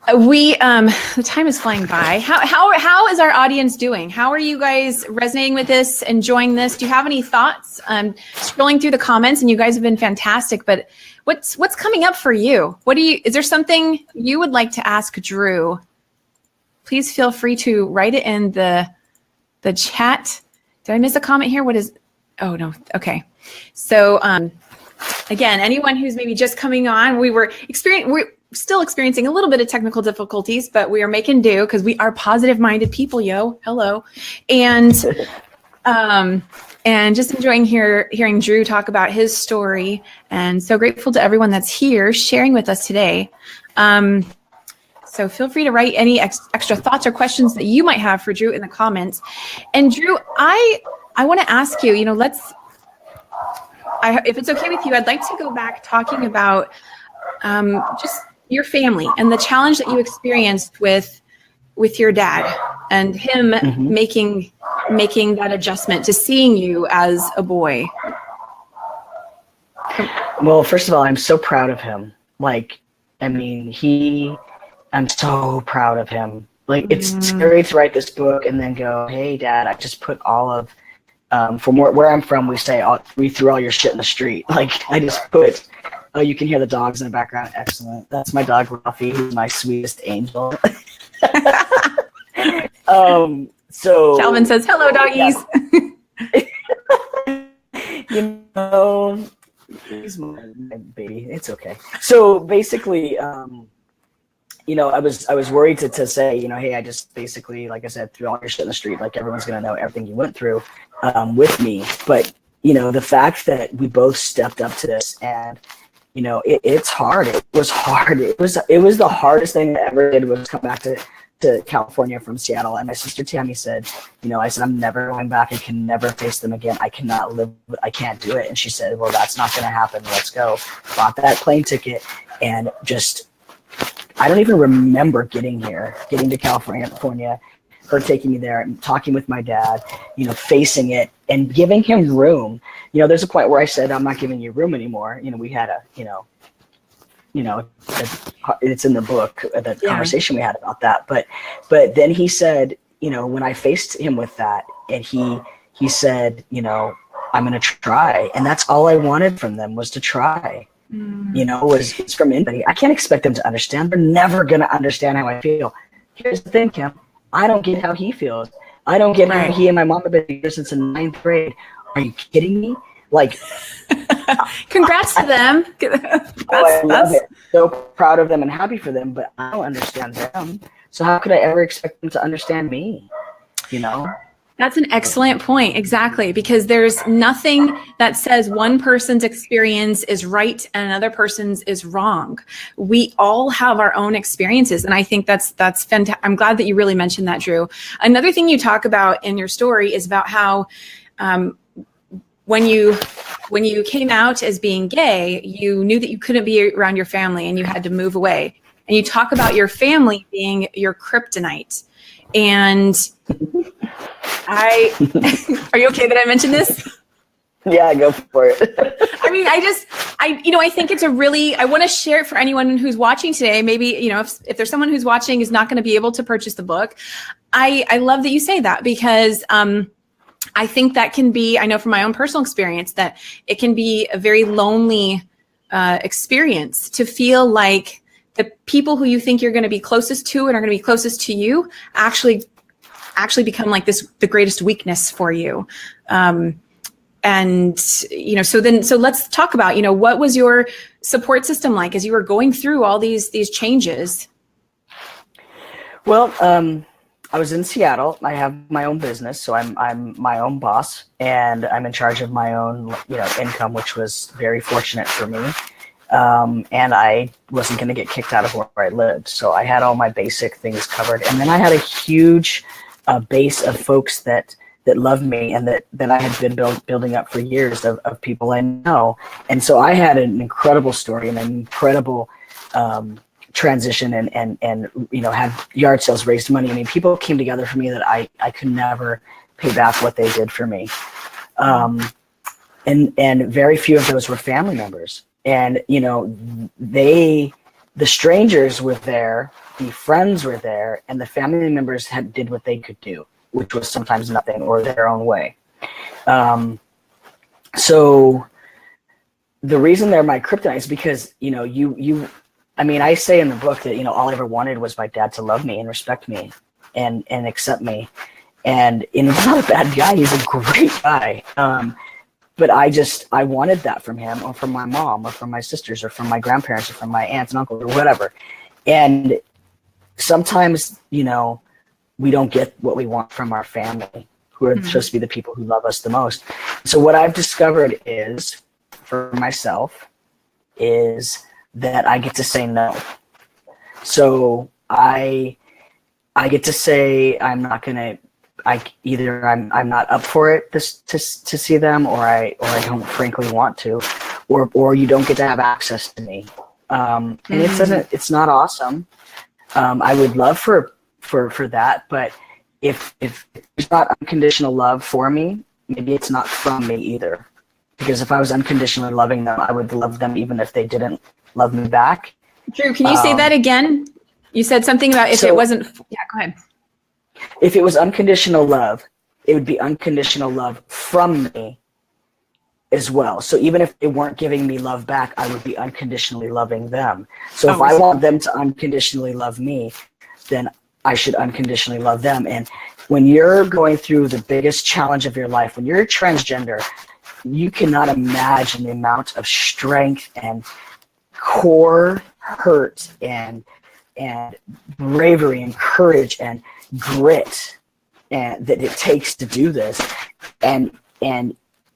The time is flying by. How is our audience doing? How are you guys resonating with this, enjoying this? Do you have any thoughts? Scrolling through the comments, and you guys have been fantastic, but what's coming up for you? Is there something you would like to ask Drew? Please feel free to write it in the chat. Did I miss a comment here? Oh no. Okay. So, again, anyone who's maybe just coming on, we're still experiencing a little bit of technical difficulties, but we are making do because we are positive-minded people, yo. Hello. And just enjoying hearing Drew talk about his story, and so grateful to everyone that's here sharing with us today. So feel free to write any extra thoughts or questions that you might have for Drew in the comments. And Drew, I want to ask you, if it's okay with you, I'd like to go back talking about just your family and the challenge that you experienced with your dad and him making that adjustment to seeing you as a boy. Well, first of all, I'm so proud of him. I'm so proud of him. It's scary to write this book and then go, hey, Dad, I just put all of, from where I'm from, we say, we threw all your shit in the street. I just put, oh, you can hear the dogs in the background. Excellent. That's my dog, Ruffy. He's my sweetest angel. So Calvin says, hello, doggies. He's my baby. It's okay. So basically, I was worried to say, hey, I just basically, like I said, threw all your shit in the street. Everyone's going to know everything you went through with me. But, the fact that we both stepped up to this, and, it's hard. It was hard. It was the hardest thing I ever did was come back to California from Seattle. And my sister Tammy said, I said, I'm never going back. I can never face them again. I cannot live. I can't do it. And she said, well, that's not going to happen. Let's go. Bought that plane ticket and just, I don't even remember getting to California, her taking me there and talking with my dad, facing it and giving him room. There's a point where I said, I'm not giving you room anymore. We had it's in the book, the conversation we had about that. But then he said, when I faced him with that, and he said, I'm going to try. And that's all I wanted from them was to try. It's from anybody. I can't expect them to understand. They're never going to understand how I feel. Here's the thing, Kim. I don't get how he feels. I don't get how he and my mom have been together since the 9th grade. Are you kidding me? Congrats to them. I love it. So proud of them and happy for them, but I don't understand them. So how could I ever expect them to understand me? That's an excellent point. Exactly. Because there's nothing that says one person's experience is right and another person's is wrong. We all have our own experiences. And I think that's fantastic. I'm glad that you really mentioned that, Drew. Another thing you talk about in your story is about how when you came out as being gay, you knew that you couldn't be around your family and you had to move away. And you talk about your family being your kryptonite. And are you okay that I mentioned this? Yeah, go for it. I think it's I want to share it for anyone who's watching today. Maybe, if there's someone who's watching is not going to be able to purchase the book. I love that you say that because, I think that can be, I know from my own personal experience that it can be a very lonely experience to feel like the people who you think you're going to be closest to and are going to be closest to you actually become like the greatest weakness for you. And, so let's talk about, what was your support system like as you were going through all these changes? Well, I was in Seattle. I have my own business, so I'm my own boss, and I'm in charge of my own, income, which was very fortunate for me. And I wasn't going to get kicked out of where I lived, so I had all my basic things covered. And then I had a huge base of folks that loved me and that I had been building up for years of people I know. And so I had an incredible story and an incredible transition and had yard sales, raised money. I mean, people came together for me that I could never pay back what they did for me. And very few of those were family members. And, the strangers were there, the friends were there, and the family members did what they could do, which was sometimes nothing or their own way. So the reason they're my kryptonite is because, I say in the book that, all I ever wanted was my dad to love me and respect me and accept me. And he's not a bad guy. He's a great guy. But I wanted that from him or from my mom or from my sisters or from my grandparents or from my aunts and uncles or whatever. And sometimes, we don't get what we want from our family, who are supposed to be the people who love us the most. So what I've discovered is, for myself, is that I get to say no. So I get to say I'm not gonna. I'm not up for it to see them, or I don't frankly want to, or you don't get to have access to me. And it's not awesome. I would love for that, but if it's not unconditional love for me, maybe it's not from me either. Because if I was unconditionally loving them, I would love them even if they didn't love me back. Drew, can you say that again? You said something about if it wasn't. Yeah, go ahead. If it was unconditional love, it would be unconditional love from me as well. So even if they weren't giving me love back, I would be unconditionally loving them. So if I want them to unconditionally love me, then I should unconditionally love them. And when you're going through the biggest challenge of your life, when you're transgender, you cannot imagine the amount of strength and core hurt and bravery and courage and grit and that it takes to do this. And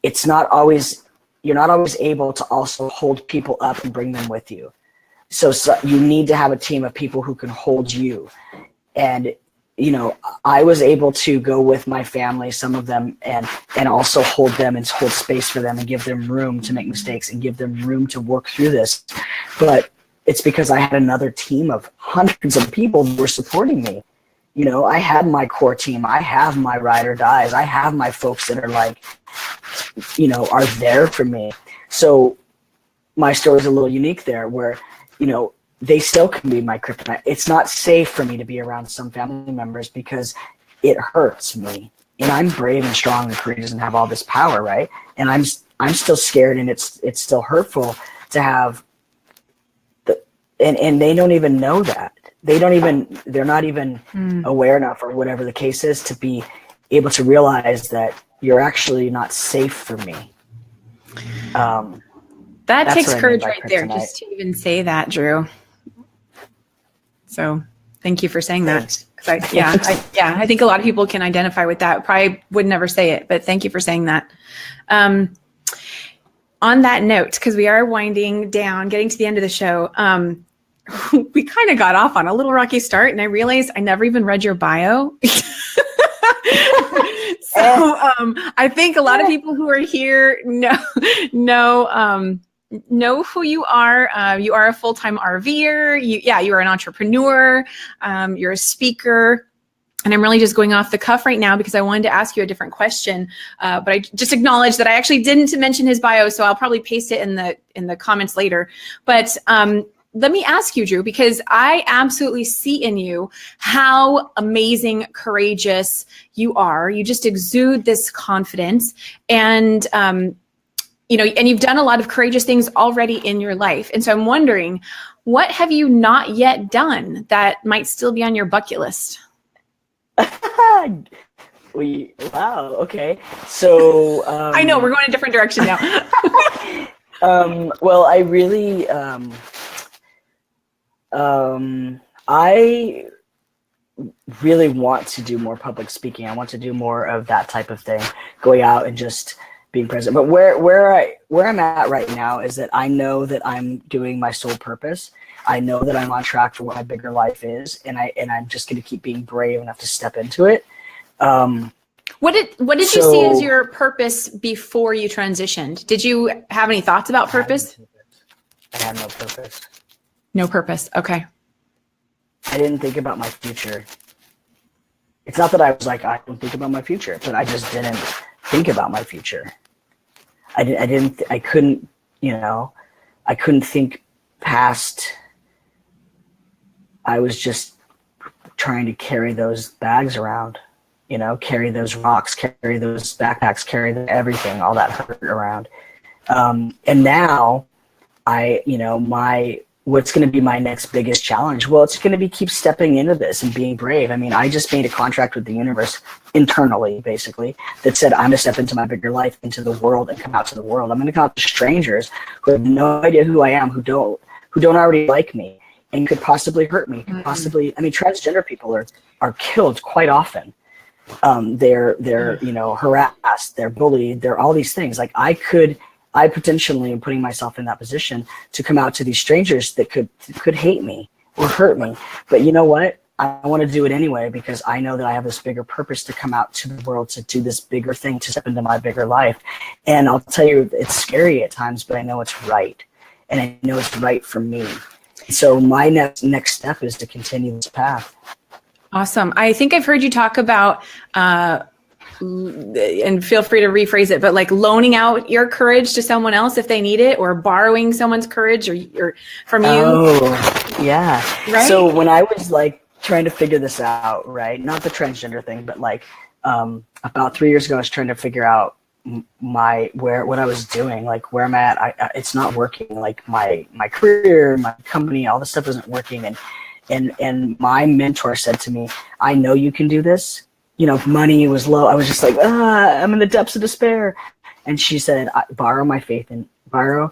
it's not always, you're not always able to also hold people up and bring them with you. So you need to have a team of people who can hold you. And, I was able to go with my family, some of them, and also hold them and hold space for them and give them room to make mistakes and give them room to work through this. But it's because I had another team of hundreds of people who were supporting me. I had my core team. I have my ride or dies. I have my folks that are like, are there for me. So my story is a little unique there where, they still can be my kryptonite. It's not safe for me to be around some family members because it hurts me. And I'm brave and strong and courageous and have all this power, right? And I'm still scared, and it's still hurtful to have and they don't even know that. They're not even aware enough, or whatever the case is, to be able to realize that you're actually not safe for me. That takes courage right there, just to even say that, Drew. So thank you for saying that. I think a lot of people can identify with that. Probably would never say it, but thank you for saying that. On that note, because we are winding down, getting to the end of the show, we kind of got off on a little rocky start, and I realized I never even read your bio. So I think a lot of people who are here know who you are. You are a full-time RVer. You are an entrepreneur. You're a speaker. And I'm really just going off the cuff right now because I wanted to ask you a different question. But I just acknowledged that I actually didn't mention his bio, so I'll probably paste it in the comments later. But let me ask you, Drew, because I absolutely see in you how amazing, courageous you are. You just exude this confidence. And you know, and you've done a lot of courageous things already in your life. And so I'm wondering, what have you not yet done that might still be on your bucket list? Wow. Okay. So I know we're going a different direction now. Well, I really, I really want to do more public speaking. I want to do more of that type of thing, going out and just being present. But where I'm at right now is that I know that I'm doing my sole purpose. I know that I'm on track for what my bigger life is, and I'm just going to keep being brave enough to step into it. What did you see as your purpose before you transitioned? Did you have any thoughts about purpose? I had no purpose. No purpose. Okay. I didn't think about my future. It's not that I was like, I don't think about my future, but I just didn't think about my future. I couldn't think past. I was just trying to carry those bags around, carry those rocks, carry those backpacks, carry everything, all that hurt around. And now what's going to be my next biggest challenge? Well, it's going to be keep stepping into this and being brave. I mean, I just made a contract with the universe internally, basically, that said I'm going to step into my bigger life, into the world, and come out to the world. I'm going to come out to strangers who have no idea who I am, who don't already like me, and could possibly hurt me. Transgender people are killed quite often. They're harassed, they're bullied, they're all these things. Like I potentially am putting myself in that position to come out to these strangers that could hate me or hurt me. But you know what? I want to do it anyway because I know that I have this bigger purpose to come out to the world, to do this bigger thing, to step into my bigger life. And I'll tell you, it's scary at times, but I know it's right. And I know it's right for me. So my next step is to continue this path. Awesome. I think I've heard you talk about and feel free to rephrase it, but like loaning out your courage to someone else if they need it, or borrowing someone's courage or from you. Oh, yeah. Right? So when I was like trying to figure this out, right, not the transgender thing, but like about 3 years ago, I was trying to figure out what I was doing, like where I'm at. It's not working. Like my career, my company, all this stuff isn't working. And my mentor said to me, I know you can do this. Money was low. I was just like, I'm in the depths of despair. And she said, borrow my faith in you.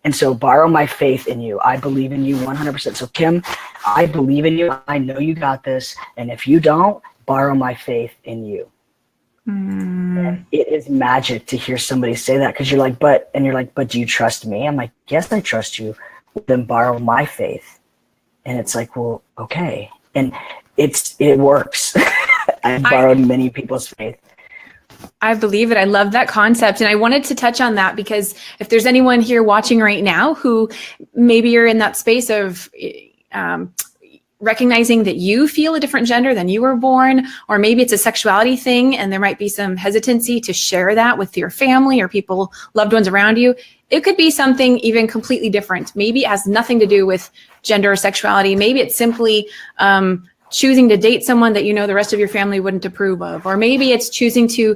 And so borrow my faith in you. I believe in you 100%. So Kim, I believe in you. I know you got this. And if you don't, borrow my faith in you. And it is magic to hear somebody say that, because you're like, but do you trust me? I'm like, yes, I trust you. Then borrow my faith. And it's like, well, okay. And it works. I've borrowed many people's faith. I believe it. I love that concept. And I wanted to touch on that because if there's anyone here watching right now who maybe you're in that space of recognizing that you feel a different gender than you were born, or maybe it's a sexuality thing and there might be some hesitancy to share that with your family or people, loved ones around you. It could be something even completely different. Maybe it has nothing to do with gender or sexuality. Maybe it's simply choosing to date someone that the rest of your family wouldn't approve of. Or maybe it's choosing to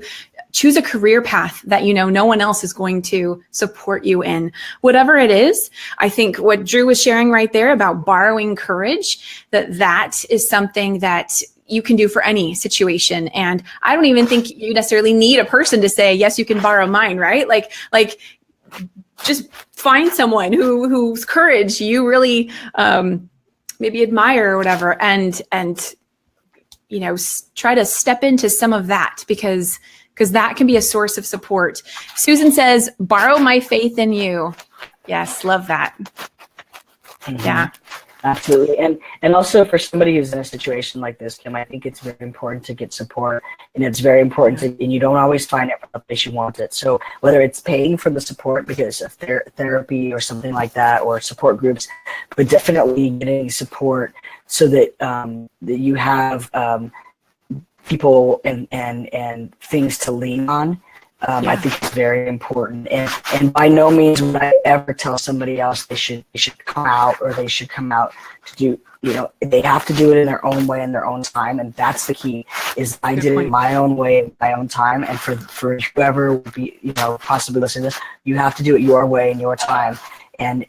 choose a career path that no one else is going to support you in. Whatever it is, I think what Drew was sharing right there about borrowing courage, that is something that you can do for any situation. And I don't even think you necessarily need a person to say, yes, you can borrow mine, right? Like just find someone whose courage you really maybe admire or whatever, and try to step into some of that because that can be a source of support. Susan says, borrow my faith in you. Yes, love that. Mm-hmm. Yeah. Absolutely. And also for somebody who's in a situation like this, Kim, I think it's very important to get support, and it's very important and you don't always find it from the place you want it. So whether it's paying for the support because of therapy or something like that, or support groups, but definitely getting support so that that you have people and things to lean on I think it's very important, and by no means would I ever tell somebody else they should come out, or they should come out to do, they have to do it in their own way, in their own time, and that's the key. Is I did it my own way, my own time, and for whoever would be, possibly listening to this, you have to do it your way in your time, and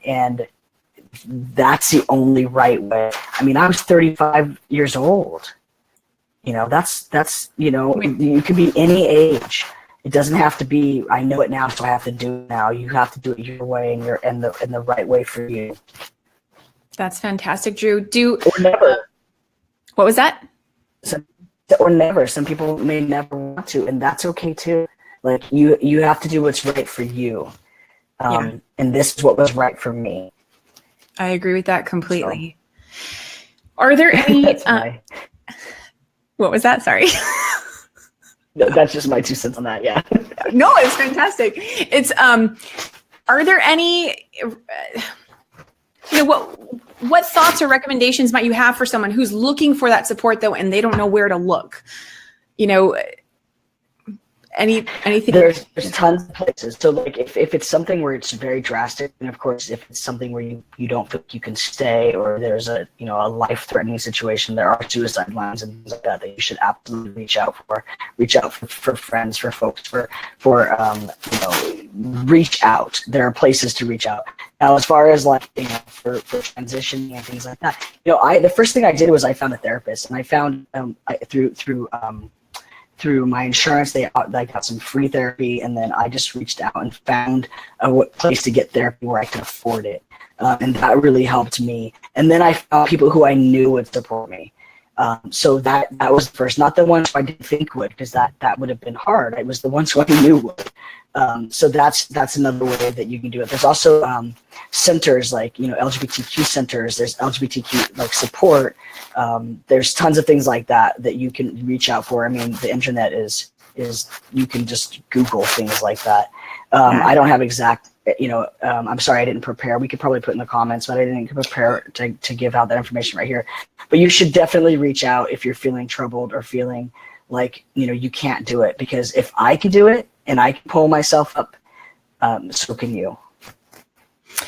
that's the only right way. I mean, I was 35 years old. That's you can be any age. It doesn't have to be, I know it now, so I have to do it now. You have to do it your way, and the right way for you. That's fantastic, Drew. Or never. What was that? Or never. Some people may never want to, and that's okay too. Like you have to do what's right for you. And this is what was right for me. I agree with that completely. So. Are there any? What was that? Sorry. That's just my 2 cents on that. Yeah. No, it's fantastic. It's are there any what thoughts or recommendations might you have for someone who's looking for that support though, and they don't know where to look? Anything? There's tons of places. So like if it's something where it's very drastic, and of course if it's something where you don't feel you can stay, or there's a life-threatening situation, there are suicide lines and things like that you should absolutely reach out for friends, for folks, for reach out. There are places to reach out. Now, as far as for transitioning and things like that, the first thing I did was I found a therapist, and I found through my insurance, I got some free therapy, and then I just reached out and found a place to get therapy where I could afford it, and that really helped me. And then I found people who I knew would support me. So that was the first, not the ones who I didn't think would, because that would have been hard. It was the ones who I knew would. So that's another way that you can do it. There's also centers like LGBTQ centers. There's LGBTQ support. There's tons of things like that you can reach out for. I mean, the internet is you can just Google things like that. I don't have exact. I'm sorry I didn't prepare. We could probably put in the comments, but I didn't prepare to give out that information right here. But you should definitely reach out if you're feeling troubled or feeling like you can't do it, because if I can do it and I can pull myself up, so can you.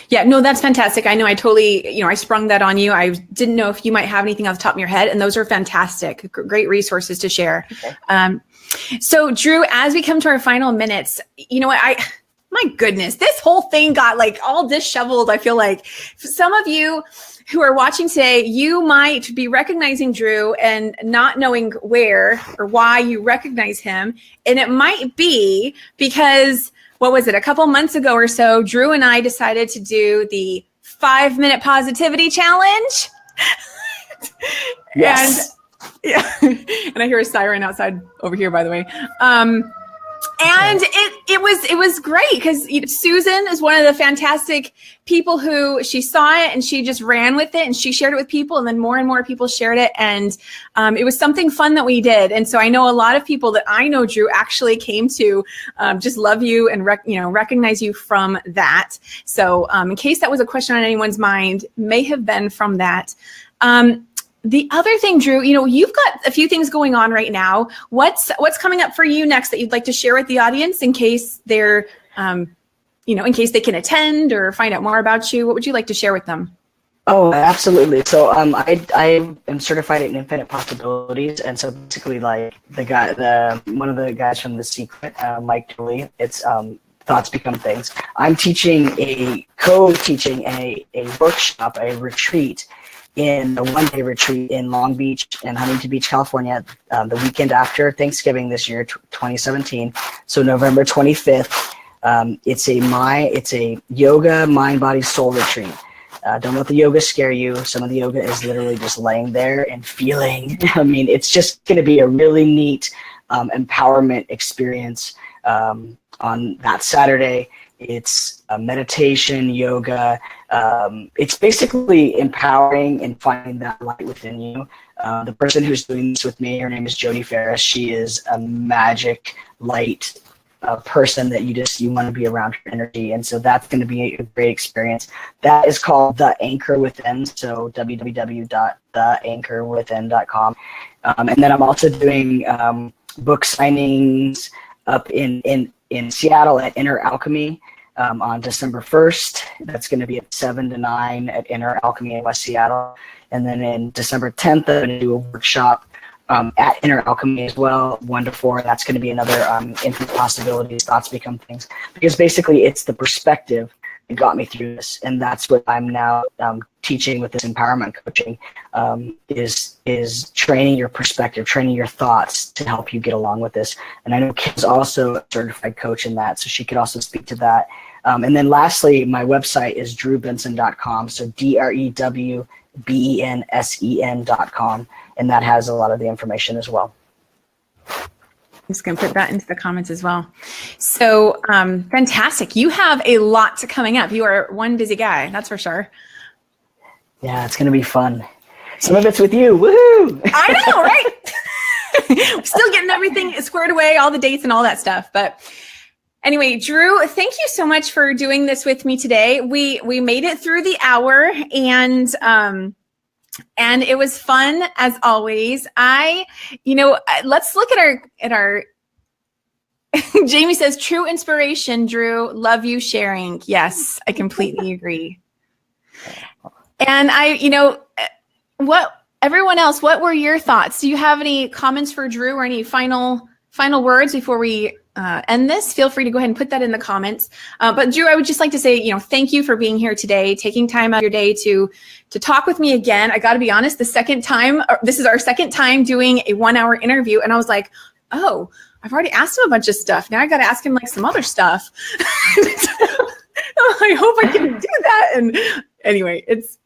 Yeah, no, that's fantastic. I know I totally, I sprung that on you. I didn't know if you might have anything off the top of your head, and those are fantastic, great resources to share. Okay. So Drew, as we come to our final minutes, my goodness, this whole thing got all disheveled. I feel like some of you who are watching today, you might be recognizing Drew and not knowing where or why you recognize him. And it might be because, what was it, a couple months ago or so, Drew and I decided to do the 5-minute positivity challenge. Yes. And I hear a siren outside over here, by the way. And it was great because Susan is one of the fantastic people who she saw it and she just ran with it and she shared it with people, and then more and more people shared it, and it was something fun that we did. And so I know a lot of people that I know, Drew, actually came to just love you and recognize you from that. So in case that was a question on anyone's mind, may have been from that. The other thing, Drew, you've got a few things going on right now. What's coming up for you next that you'd like to share with the audience in case they're, in case they can attend or find out more about you? What would you like to share with them? Oh, absolutely. So I am certified in infinite possibilities, and so basically one of the guys from The Secret, Mike Dooley, it's Thoughts Become Things. I'm co-teaching a workshop, a retreat, in a one-day retreat in Long Beach and Huntington Beach, California, the weekend after Thanksgiving this year, 2017. So November 25th. It's a yoga, mind, body, soul retreat. Don't let the yoga scare you. Some of the yoga is literally just laying there and feeling. I mean, it's just going to be a really neat empowerment experience on that Saturday. It's meditation, yoga. It's basically empowering and finding that light within you. The person who's doing this with me, her name is Jody Ferris. She is a magic light person that you want to be around her energy. And so that's going to be a great experience. That is called The Anchor Within. So www.theanchorwithin.com. And then I'm also doing book signings up in in Seattle at Inner Alchemy on December 1st. That's going to be at 7 to 9 at Inner Alchemy in West Seattle. And then in December 10th, I'm going to do a workshop at Inner Alchemy as well, 1 to 4. That's going to be another Infinite Possibilities, Thoughts Become Things. Because basically it's the perspective that got me through this. And that's what I'm now teaching with this empowerment coaching, is training your perspective, training your thoughts to help you get along with this. And I know Kim's also a certified coach in that, so she could also speak to that. And then lastly, my website is drewbensen.com. So DREWBENSEN.com. And that has a lot of the information as well. I'm just going to put that into the comments as well. So fantastic. You have a lot coming up. You are one busy guy, that's for sure. Yeah, it's going to be fun. Some of it's with you. Woohoo! I know, right? Still getting everything squared away, all the dates and all that stuff. But anyway, Drew, thank you so much for doing this with me today. We made it through the hour, and it was fun as always. Let's look at our Jamie says, true inspiration, Drew. Love you sharing. Yes, I completely agree. And everyone else, what were your thoughts? Do you have any comments for Drew or any final words before we end this? Feel free to go ahead and put that in the comments. But Drew, I would just like to say, thank you for being here today, taking time out of your day to talk with me again. I got to be honest, this is our second time doing a 1-hour interview. And I was like, oh, I've already asked him a bunch of stuff. Now I got to ask him like some other stuff. I hope I can do that. And anyway, it's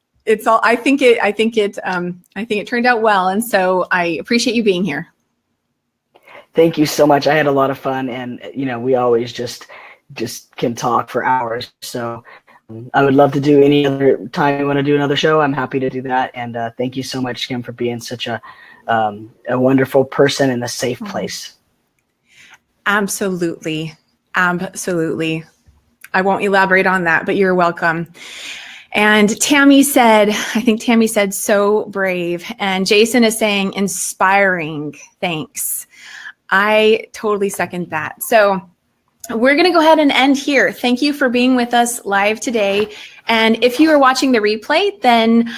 all, I think it turned out well. And so I appreciate you being here. Thank you so much. I had a lot of fun, and we always just can talk for hours. So I would love to do any other time you want to do another show. I'm happy to do that. And thank you so much, Kim, for being such a wonderful person in a safe place. Absolutely. Absolutely. I won't elaborate on that, but you're welcome. And Tammy said, so brave. And Jason is saying, inspiring. Thanks. I totally second that. So we're going to go ahead and end here. Thank you for being with us live today. And if you are watching the replay, then,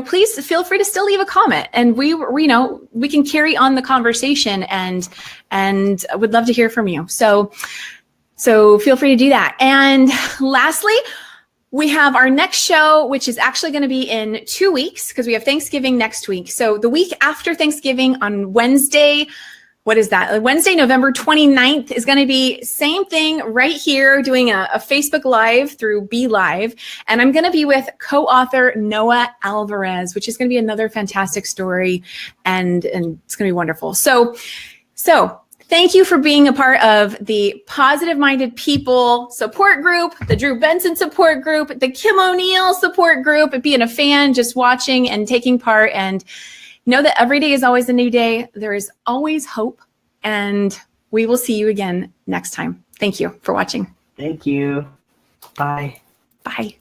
please feel free to still leave a comment, and we can carry on the conversation, and I would love to hear from you. So feel free to do that. And lastly, we have our next show, which is actually going to be in 2 weeks because we have Thanksgiving next week. So the week after Thanksgiving on Wednesday, what is that? Wednesday, November 29th is going to be same thing right here, doing a Facebook Live through Be Live. And I'm going to be with co-author Noah Alvarez, which is going to be another fantastic story. And it's going to be wonderful. So thank you for being a part of the Positive Minded People support group, the Drew Bensen support group, the Kim O'Neill support group, being a fan, just watching and taking part. And know that every day is always a new day. There is always hope. And we will see you again next time. Thank you for watching. Thank you. Bye. Bye.